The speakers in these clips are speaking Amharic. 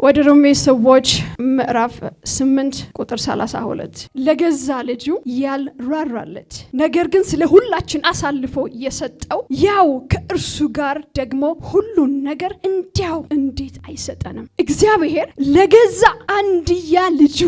ወደ ሮሜ ሰዎች ምዕራፍ 8 ቁጥር 32 ለገዛ ልጁ ያልራራለት ነገር ግን ስለ ሁላችን አሳልፎ የሰጠው ያው ከእርሱ ጋር ደግሞ ሁሉን ነገር እንዲያው እንዴት አይሰጠንም? እግዚአብሔር ለገዛ አንድያ ልጁ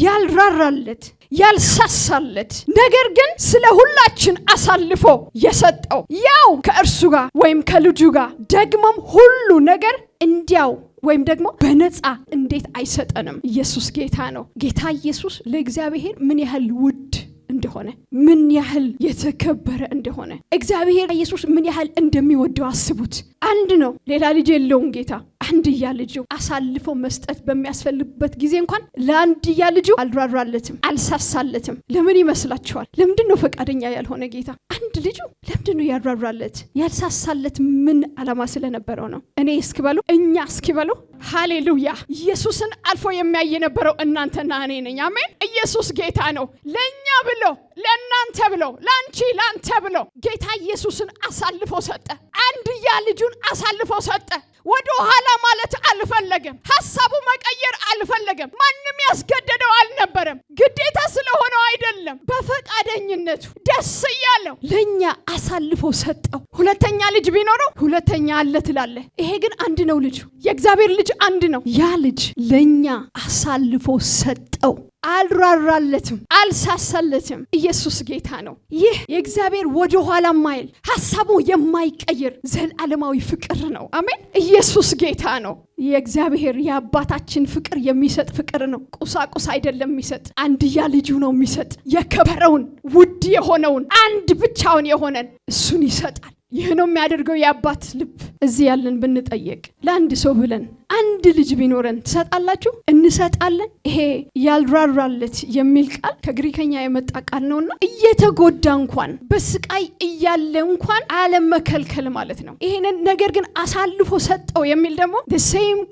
ያልራራለት ያልሳሳለት ነገር ግን ስለ ሁላችን አሳልፎ የሰጠው ያው ከእርሱ ጋር ወይም ከልጁ ጋር ደግሞም ሁሉ ነገር እንዲያው ወይም ደግሞ በነፃ እንዴት አይሰጠንም? ኢየሱስ ጌታ ነው። ጌታ ኢየሱስ ለእግዚአብሔር ምን ያህል ውድ እንደሆነ ምን ያህል የተከበረ እንደሆነ እግዚአብሔር ኢየሱስ ምን ያህል እንደሚወደው አስቡት። አንድ ነው፣ ሌላ ልጅ የለውም ጌታ። አንድያ ልጁ አሳልፎ መስጠት በሚያስፈልግበት ጊዜ እንኳን ለአንድያ ልጁ አልራራለትም፣ አልሳሳለትም። ለምን ይመስላችኋል? ለምንድን ነው ፈቃደኛ ያልሆነ ጌታ? አንድ ልጁ ለምንድን ነው ያልራራለት ያልሳሳለት? ምን ዓላማ ስለነበረው ነው? እኔ እስኪበሉ እኛ እስኪበሉ ሃሌሉያ። ኢየሱስን አልፎ የሚያይ የነበረው እናንተና እኔ ነኝ። አሜን። ኢየሱስ ጌታ ነው። ለኛ ብሎ ለእናንተ ብሎ ላንቺ ላንተ ብሎ ጌታ ኢየሱስን አሳልፎ ሰጠ። አንድያ ልጁን አሳልፎ ሰጠ። ወደ ኋላ ማለት አልፈለገም። ሐሳቡ መቀየር አልፈለገም። ማንም ያስገደደው አልነበረም። ግዴታ ስለሆነው አይደለም። በፈቃደኝነቱ ደስ ያለው ለኛ አሳልፎ ሰጠው። ሁለተኛ ልጅ ቢኖረው ሁለተኛ አለ ትላለ። ይሄ ግን አንድ ነው ልጁ። የእግዚአብሔር ልጅ አንድ ነው። ያ ልጅ ለኛ አሳልፎ ሰጠው። አልራራለትም፣ አልሳሳለትም። ኢየሱስ ጌታ ነው። ይህ የእግዚአብሔር ወደ ኋላ ማይል ሐሳቡ የማይቀይር ዘላለማዊ ፍቅር ነው። አሜን። ኢየሱስ ጌታ ነው። የእግዚአብሔር የአባታችን ፍቅር የሚሰጥ ፍቅር ነው። ቁሳቁስ አይደለም የሚሰጥ፣ አንድያ ልጁ ነው የሚሰጥ። የከበረውን ውድ የሆነውን አንድ ብቻውን የሆነን እሱን ይሰጣል። ይህ ነው የሚያደርገው የአባት ልብ። እዚህ ያለን ብንጠየቅ ለአንድ ሰው ብለን አንድ ልጅ ቢኖረን ትሰጣላችሁ? እንሰጣለን። ይሄ ያልራራለት የሚል ቃል ከግሪከኛ የመጣ ቃል ነውና እየተጎዳ እንኳን በስቃይ እያለ እንኳን አለመከልከል ማለት ነው። ይሄንን ነገር ግን አሳልፎ ሰጠው የሚል ደግሞ the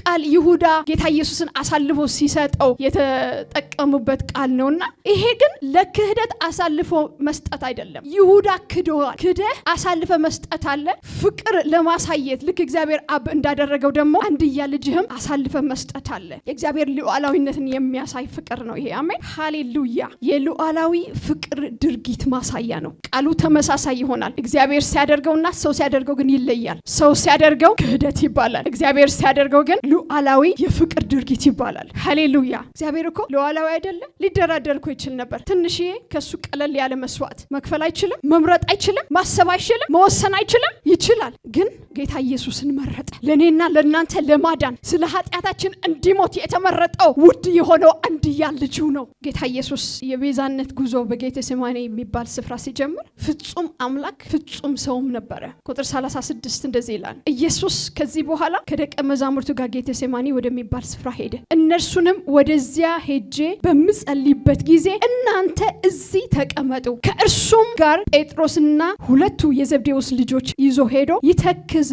ቃል ይሁዳ ጌታ ኢየሱስን አሳልፎ ሲሰጠው የተጠቀሙበት ቃል ነውና ይሄ ግን ለክህደት አሳልፎ መስጠት አይደለም። ይሁዳ ክዶዋል። ክደህ አሳልፈ መስጠት አለ። ፍቅር ለማሳየት ልክ እግዚአብሔር አብ እንዳደረገው ደግሞ አንድያ ልጅህም አሳልፈ መስጠት አለ። የእግዚአብሔር ሉዓላዊነትን የሚያሳይ ፍቅር ነው ይሄ። አሜን ሃሌሉያ። የሉዓላዊ ፍቅር ድርጊት ማሳያ ነው። ቃሉ ተመሳሳይ ይሆናል። እግዚአብሔር ሲያደርገውና ሰው ሲያደርገው ግን ይለያል። ሰው ሲያደርገው ክህደት ይባላል። እግዚአብሔር ሲያደርገው ግን ሉዓላዊ የፍቅር ድርጊት ይባላል። ሃሌሉያ። እግዚአብሔር እኮ ሉዓላዊ አይደለም? ሊደራደር እኮ ይችል ነበር። ትንሽዬ ከሱ ቀለል ያለ መስዋዕት መክፈል አይችልም? መምረጥ አይችልም? ማሰብ አይችልም? መወሰን አይችልም? ይችላል። ግን ጌታ ኢየሱስን መረጠ። ለኔና ለናንተ ለማዳን ስለ ኃጢአታችን እንዲሞት የተመረጠው ውድ የሆነው አንድያ ልጁ ነው። ጌታ ኢየሱስ የቤዛነት ጉዞ በጌቴሴማኒ የሚባል ስፍራ ሲጀምር ፍጹም አምላክ ፍጹም ሰውም ነበረ። ቁጥር 36 እንደዚህ ይላል። ኢየሱስ ከዚህ በኋላ ከደቀ መዛሙርቱ ጋር ጌቴሴማኒ ወደሚባል ስፍራ ሄደ። እነርሱንም ወደዚያ ሄጄ በምጸልይበት ጊዜ እናንተ እዚህ ተቀመጡ። ከእርሱም ጋር ጴጥሮስና ሁለቱ የዘብዴዎስ ልጆች ይዞ ሄዶ ይተክዝና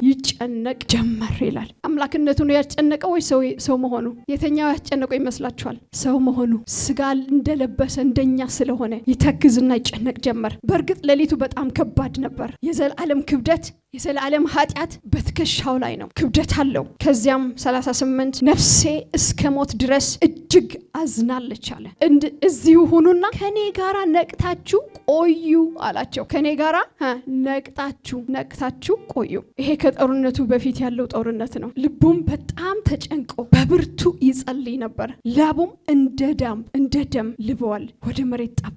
ይጨነቅ ጀመር ይላል። አምላክነቱን ያስጨነቀው ወይ ሰው መሆኑ? የተኛው ያስጨነቀው ይመስላችኋል? ሰው መሆኑ ስጋ እንደለበሰ እንደኛ ስለሆነ ይተክዝና ይጨነቅ ጀመር። በእርግጥ ሌሊቱ በጣም ከባድ ነበር። የዘላለም ክብደት የዘላለም ኃጢአት በትከሻው ላይ ነው። ክብደት አለው። ከዚያም 38 ነፍሴ እስከ ሞት ድረስ እጅግ አዝናለች አለ። እዚሁ ሁኑና ከኔ ጋራ ነቅታችሁ ቆዩ አላቸው። ከኔ ጋራ ነቅታችሁ ቆዩ። ይሄ ከጦርነቱ በፊት ያለው ጦርነት ነው። ልቡም በጣም ተጨንቆ በብርቱ ይጸልይ ነበር። ላቡም እንደ ደም ልበዋል። ወደ መሬት ጠብ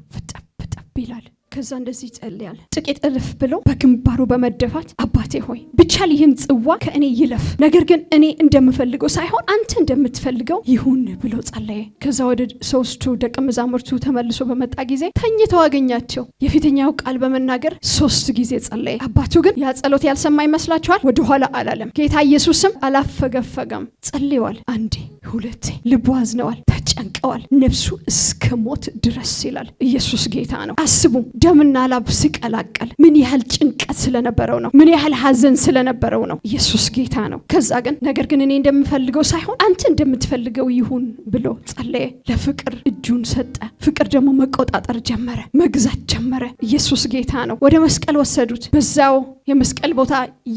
ይላል። ከዛ እንደዚህ ይጸልያል። ጥቂት እልፍ ብሎ በግንባሩ በመደፋት አባቴ ሆይ ብቻል ይህን ጽዋ ከእኔ ይለፍ፣ ነገር ግን እኔ እንደምፈልገው ሳይሆን አንተ እንደምትፈልገው ይሁን ብሎ ጸለየ። ከዛ ወደ ሶስቱ ደቀ መዛሙርቱ ተመልሶ በመጣ ጊዜ ተኝተው አገኛቸው። የፊተኛው ቃል በመናገር 3 ጊዜ ጸለየ። አባቱ ግን ያ ጸሎት ያልሰማ ይመስላችኋል? ወደ ኋላ አላለም። ጌታ ኢየሱስም አላፈገፈገም። ጸልየዋል። አንዴ ሁለቴ። ልቡ አዝነዋል፣ ተጨንቀዋል፣ ነፍሱ እስከ ሞት ድረስ ይላል። ኢየሱስ ጌታ ነው። አስቡ ደምና ላብ ሲቀላቀል ምን ያህል ጭንቀት ስለነበረው ነው። ምን ያህል ሐዘን ስለነበረው ነው። ኢየሱስ ጌታ ነው። ከዛ ግን ነገር ግን እኔ እንደምፈልገው ሳይሆን አንተ እንደምትፈልገው ይሁን ብሎ ጸለየ። ለፍቅር እጁን ሰጠ። ፍቅር ደግሞ መቆጣጠር ጀመረ፣ መግዛት ጀመረ። ኢየሱስ ጌታ ነው። ወደ መስቀል ወሰዱት። በዛው የመስቀል ቦታ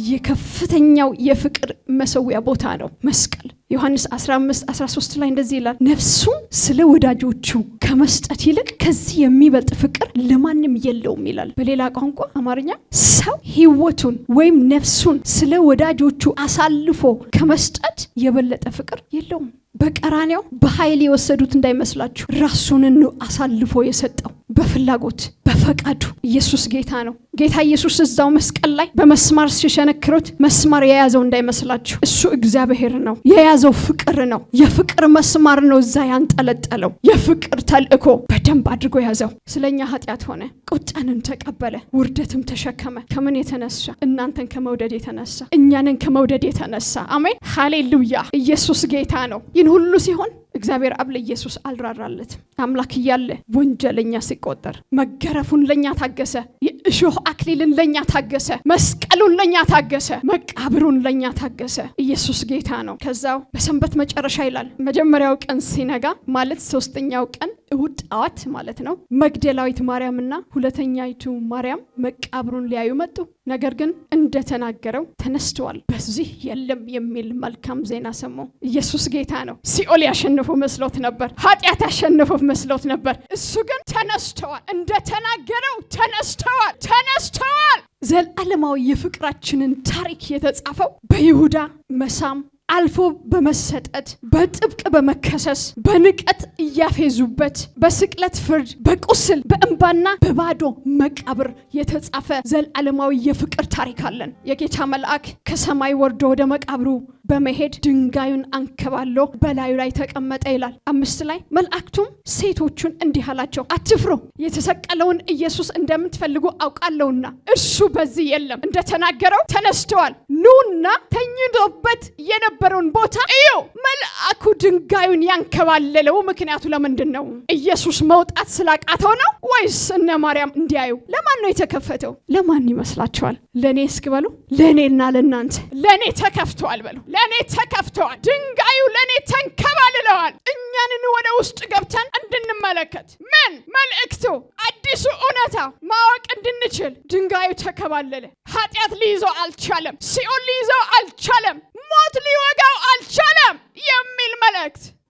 የከፍተኛው የፍቅር መሰዊያ ቦታ ነው መስቀል። ዮሐንስ 15:13 ላይ እንደዚህ ይላል፣ ነፍሱን ስለ ወዳጆቹ ከመስጠት ይልቅ ከዚህ የሚበልጥ ፍቅር ለማንም የለውም ይላል። በሌላ ቋንቋ አማርኛ ሰው ሕይወቱን ወይም ነፍሱን ስለ ወዳጆቹ አሳልፎ ከመስጠት የበለጠ ፍቅር የለውም። በቀራንያው በኃይል የወሰዱት እንዳይመስላችሁ፣ ራሱን አሳልፎ የሰጠው በፍላጎት በፈቃዱ። ኢየሱስ ጌታ ነው። ጌታ ኢየሱስ እዛው መስቀል ላይ በመስማር ሲሸነክሩት መስማር የያዘው እንዳይመስላችሁ፣ እሱ እግዚአብሔር ነው። የያዘው ፍቅር ነው። የፍቅር መስማር ነው እዛ ያንጠለጠለው። የፍቅር ተልእኮ በደንብ አድርጎ ያዘው። ስለኛ ኃጢአት ሆነ፣ ቁጣንን ተቀበለ፣ ውርደትም ተሸከመ። ከምን የተነሳ? እናንተን ከመውደድ የተነሳ፣ እኛንን ከመውደድ የተነሳ። አሜን ሃሌሉያ። ኢየሱስ ጌታ ነው። ይህን ሁሉ ሲሆን እግዚአብሔር አብ ለኢየሱስ አልራራለትም። አምላክ እያለ ወንጀለኛ ሲቆጠር መገረፉን ለኛ ታገሰ፣ የእሾህ አክሊልን ለኛ ታገሰ፣ መስቀሉን ለኛ ታገሰ፣ መቃብሩን ለኛ ታገሰ። ኢየሱስ ጌታ ነው። ከዛው በሰንበት መጨረሻ ይላል፣ መጀመሪያው ቀን ሲነጋ ማለት 3ኛው ቀን እሁድ ጠዋት ማለት ነው፣ መግደላዊት ማርያምና ሁለተኛይቱ ማርያም መቃብሩን ሊያዩ መጡ። ነገር ግን እንደተናገረው ተነስተዋል፣ በዚህ የለም የሚል መልካም ዜና ሰሙ። ኢየሱስ ጌታ ነው። ሲኦል ያሸነፈ መስሎት ነበር፣ ኃጢአት ያሸነፈ መስሎት ነበር። እሱ ግን ተነስተዋል፣ እንደተናገረው ተነስተዋል። ዘላለማዊ የፍቅራችንን ታሪክ የተጻፈው በይሁዳ መሳም አልፎ በመሰጠት በጥብቅ በመከሰስ በንቀት እያፌዙበት በስቅለት ፍርድ በቁስል በእንባና በባዶ መቃብር የተጻፈ ዘላለማዊ የፍቅር ታሪክ አለን። የጌታ መልአክ ከሰማይ ወርዶ ወደ መቃብሩ በመሄድ ድንጋዩን አንከባሎ በላዩ ላይ ተቀመጠ ይላል 5 ላይ። መልአክቱም ሴቶቹን እንዲህ አላቸው፣ አትፍሩ፣ የተሰቀለውን ኢየሱስ እንደምትፈልጉ አውቃለሁና እርሱ በዚህ የለም፣ እንደተናገረው ተነስተዋል። ኑና ተኝቶበት የነበረውን ቦታ እዩ። መልአኩ ድንጋዩን ያንከባለለው ምክንያቱ ለምንድን ነው? ኢየሱስ መውጣት ስላቃተው ነው ወይስ እነ ማርያም እንዲያዩ? ለማን ነው የተከፈተው? ለማን ይመስላችኋል? ለኔ እስክበሉ፣ ለኔና ለናንተ። ለኔ ተከፍቷል በሉ። ለኔ ተከፍቷል። ድንጋዩ ለኔ ተንከባልለዋል። እኛንን ወደ ውስጥ ገብተን እንድንመለከት ምን መልእክቱ አዲሱ እውነታ ማወቅ እንድንችል ድንጋዩ ተከባለለ። ኃጢአት ሊይዘው አልቻለም። ሲኦል ሊይዘው አልቻለም። ሞት ሊወጋው አልቻለም የሚል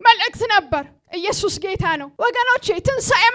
መልእክት ነበር። ኢየሱስ ጌታ ነው ወገኖቼ። ትንሣኤ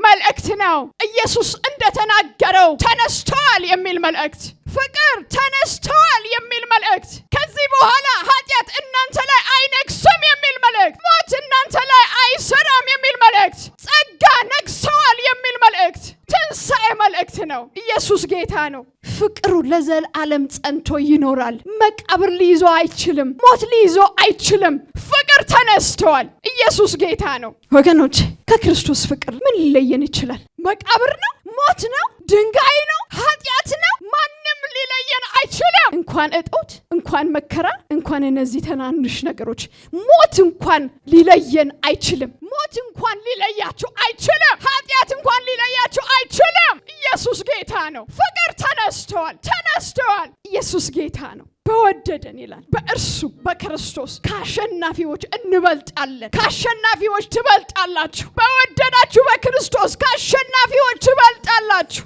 መልእክት ነው። ኢየሱስ እንደተናገረው ተነስተዋል የሚል መልእክት፣ ፍቅር ተነስተዋል የሚል መልእክት፣ ከዚህ በኋላ ኃጢአት እናንተ ላይ አይነግስም የሚል መልእክት፣ ሞት እናንተ ላይ አይሰራም የሚል መልእክት፣ ጸጋ ነግሰዋል የሚል መልእክት፣ ትንሣኤ መልእክት ነው። ኢየሱስ ጌታ ነው። ፍቅሩ ለዘላለም ጸንቶ ይኖራል። መቃብር ሊይዞ አይችልም። ሞት ሊይዞ አይችልም። ፍቅር ተነስተዋል። ኢየሱስ ጌታ ነው ወገኖች። ከክርስቶስ ፍቅር ምን ሊለየን ይችላል? መቃብር ነው? ሞት ነው? ድንጋይ ነው? ኃጢአት ነው? ማንም ሊለየን አይችልም። እንኳን እጦት፣ እንኳን መከራ፣ እንኳን እነዚህ ትናንሽ ነገሮች፣ ሞት እንኳን ሊለየን አይችልም። ሞት እንኳን ሊለያችሁ አይችልም። ኃጢአት እንኳን ሊለያችሁ አይችልም። ኢየሱስ ጌታ ነው። ፍቅር ተነስተዋል። ኢየሱስ ጌታ ነው። በወደደን ይላል በእርሱ በክርስቶስ ከአሸናፊዎች እንበልጣለን። ከአሸናፊዎች ትበልጣላችሁ። በወደዳችሁ በክርስቶስ ከአሸናፊዎች ትበልጣላችሁ።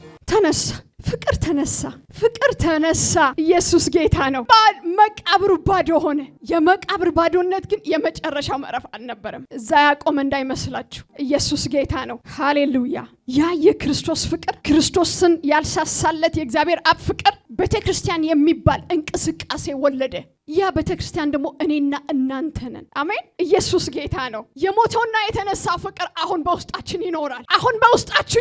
ፍቅር ተነሳ። ኢየሱስ ጌታ ነው። መቃብሩ ባዶ ሆነ። የመቃብር ባዶነት ግን የመጨረሻው ምዕራፍ አልነበረም። እዛ ያቆመ እንዳይመስላችሁ። ኢየሱስ ጌታ ነው። ሃሌሉያ። ያ የክርስቶስ ፍቅር፣ ክርስቶስን ያልሳሳለት የእግዚአብሔር አብ ፍቅር ቤተክርስቲያን የሚባል እንቅስቃሴ ወለደ። ያ ቤተክርስቲያን ደግሞ እኔና እናንተ ነን። አሜን። ኢየሱስ ጌታ ነው። የሞተውና የተነሳው ፍቅር አሁን በውስጣችን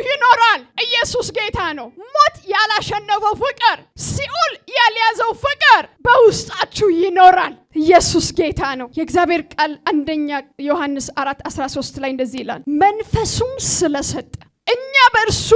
ይኖራል። ኢየሱስ ጌታ ነው። ሞት ያላሸነፈው ፍቅር፣ ሲኦል ያልያዘው ፍቅር በውስጣችሁ ይኖራል። ኢየሱስ ጌታ ነው። የእግዚአብሔር ቃል 1 ዮሐንስ 4:13 ላይ እንደዚህ ይላል፣ መንፈሱም ስለሰጠ እኛ በእርሱ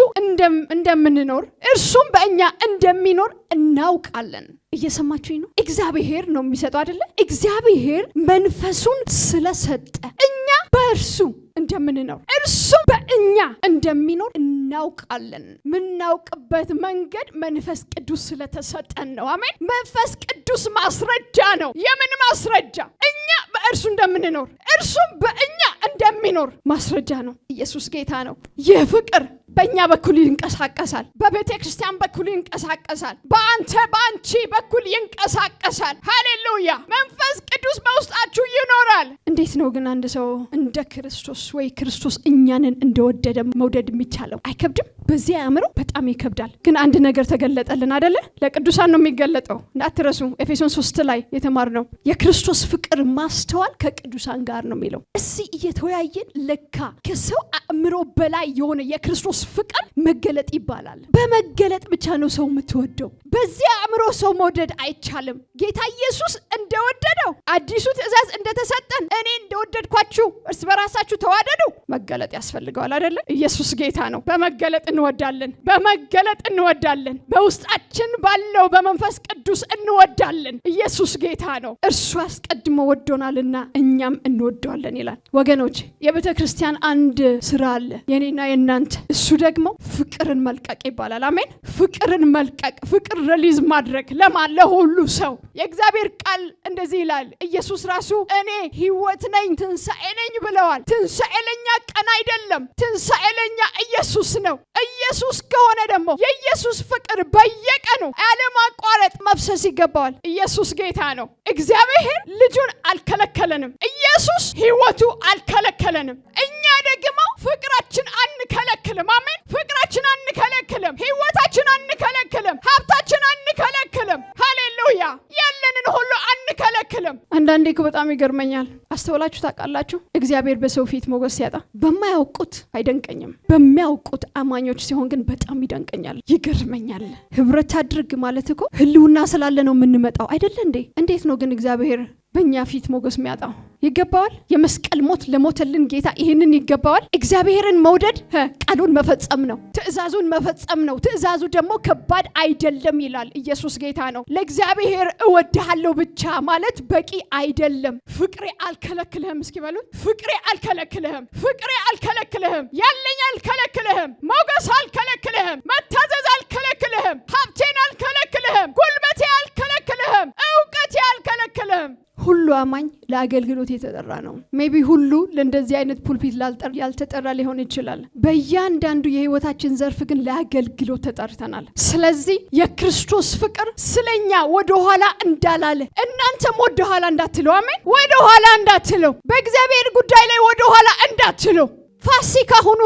እንደምንኖር እርሱም በእኛ እንደሚኖር እናውቃለን። እየሰማችሁኝ ነው? እግዚአብሔር ነው የሚሰጠው አይደለ? እግዚአብሔር መንፈሱን ስለሰጠ እኛ በእርሱ እንደምንኖር እርሱም በእኛ እንደሚኖር እናውቃለን። ምናውቅበት መንገድ መንፈስ ቅዱስ ስለተሰጠን ነው። አሜን። መንፈስ ቅዱስ ማስረጃ ነው። የምን ማስረጃ? እኛ በእርሱ እንደምንኖር እርሱም በእኛ እንደሚኖር ማስረጃ ነው። ኢየሱስ ጌታ ነው። ይህ ፍቅር በእኛ በኩል ይንቀሳቀሳል። በቤተ ክርስቲያን በኩል ይንቀሳቀሳል። በአንቺ በኩል ይንቀሳቀሳል። ሃሌሉያ! መንፈስ ቅዱስ በውስጣችሁ ይኖራል። እንዴት ነው ግን አንድ ሰው እንደ ክርስቶስ ወይ ክርስቶስ እኛንን እንደወደደ መውደድ የሚቻለው? አይከብድም? በዚህ አእምሮ በጣም ይከብዳል። ግን አንድ ነገር ተገለጠልን አይደለ? ለቅዱሳን ነው የሚገለጠው። እንዳትረሱ ኤፌሶን 3 ላይ የተማርነው የክርስቶስ ፍቅር ማስተዋል ከቅዱሳን ጋር ነው የሚለው። እዚህ እየተወያየን ለካ ከሰው አእምሮ በላይ የሆነ የክርስቶስ ፍቅር መገለጥ ይባላል። በመገለጥ ብቻ ነው ሰው የምትወደው። በዚህ አእምሮ ሰው መውደድ አይቻልም። ጌታ ኢየሱስ እንደወደደው አዲሱ ትእዛዝ እንደተሰጠን እኔ እንደወደድኳችሁ እርስ በራሳችሁ ተዋደዱ መገለጥ ያስፈልገዋል አይደለ? ኢየሱስ ጌታ ነው። በመገለጥ እንወዳለን። በመገለጥ እንወዳለን። በውስጣችን ባለው በመንፈስ ቅዱስ እንወዳለን። ኢየሱስ ጌታ ነው። እርሱ አስቀድሞ ወዶናልና እኛም እንወደዋለን ይላል። ወገኖች የቤተ ክርስቲያን አንድ ስራ አለ የኔና የናንተ። እሱ ደግሞ ፍቅርን መልቀቅ ይባላል። አሜን። ፍቅርን መልቀቅ፣ ፍቅር ሪሊዝ ማድረግ ለማን? ለሁሉ ሰው። የእግዚአብሔር ቃል እንደዚህ ይላል። ኢየሱስ ራሱ እኔ ሕይወት ነኝ ትንሣኤ ነኝ ብለዋል። ትንሣኤ ለኛ ቀን አይደለም። ትንሣኤ ለኛ ኢየሱስ ነው። ኢየሱስ ከሆነ ደግሞ የኢየሱስ ፍቅር በየቀኑ ያለማቋረጥ መፍሰስ ይገባዋል። ኢየሱስ ጌታ ነው። እግዚአብሔር ልጁን አልከለከለንም። ኢየሱስ ሕይወቱ አልከለከለንም። እኛ ደግሞ ፍቅራችን አንከለክልም። አሜን። ፍቅራችን አንከለክልም። ሕይወታችን አንከለክልም። ሀብታችን አንከለክልም። ሃሌሉያ! ያለንን ሁሉ አንከለክልም። አንዳንዴ በጣም ይገርመኛል። አስተውላችሁ ታውቃላችሁ? እግዚአብሔር በሰው ፊት ሞገስ ሲያጣ በማያውቁት አይደንቀኝም። በሚያውቁት አማኞች ሲሆን ግን በጣም ይደንቀኛል፣ ይገርመኛል። ህብረት አድርግ ማለት እኮ ህልውና ስላለ ነው የምንመጣው አይደለ እንዴ? እንዴት ነው ግን እግዚአብሔር በእኛ ፊት ሞገስ የሚያጣው? ይገባዋል። የመስቀል ሞት ለሞተልን ጌታ ይህንን ይገባዋል። እግዚአብሔርን መውደድ ቃሉን መፈጸም ነው፣ ትእዛዙን መፈጸም ነው። ትእዛዙ ደግሞ ከባድ አይደለም ይላል። ኢየሱስ ጌታ ነው። ለእግዚአብሔር እወድሃለሁ ብቻ ማለት በቂ አይደለም። ፍቅሬ አልከለክልህም። እስኪ በሉት፣ ፍቅሬ አልከለክልህም፣ ፍቅሬ አልከለክልህም፣ ያለኝ አልከለክልህም፣ ሞገስ አልከለክልህም፣ መታዘዝ አልከለክልህም፣ ሀብቴን አልከለክልህም፣ ጉልበቴ አልከለክልህም፣ እውቀቴ አልከለክልህም። ሁሉ አማኝ ለአገልግሎት የተጠራ ነው። ሜቢ ሁሉ ለእንደዚህ አይነት ፑልፒት ያልተጠራ ሊሆን ይችላል። በእያንዳንዱ የህይወታችን ዘርፍ ግን ለአገልግሎት ተጠርተናል። ስለዚህ የክርስቶስ ፍቅር ስለኛ ወደኋላ እንዳላለ እናንተም ወደኋላ እንዳትሉ። አሜን። ወደኋላ እንዳትሉ። በእግዚአብሔር ጉዳይ ላይ ወደኋላ እንዳትሉ። ፋሲካ ሁኑ።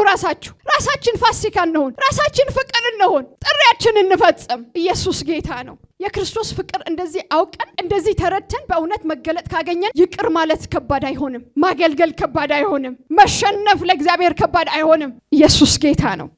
ራሳችን ፋሲካ እንሆን። ራሳችን ፍቅር እንሆን። ጥሪያችን እንፈጽም። ኢየሱስ ጌታ ነው። የክርስቶስ ፍቅር እንደዚህ አውቀን እንደዚህ ተረድተን በእውነት መገለጥ ካገኘን ይቅር ማለት ከባድ አይሆንም። ማገልገል ከባድ አይሆንም። መሸነፍ ለእግዚአብሔር ከባድ አይሆንም። ኢየሱስ ጌታ ነው።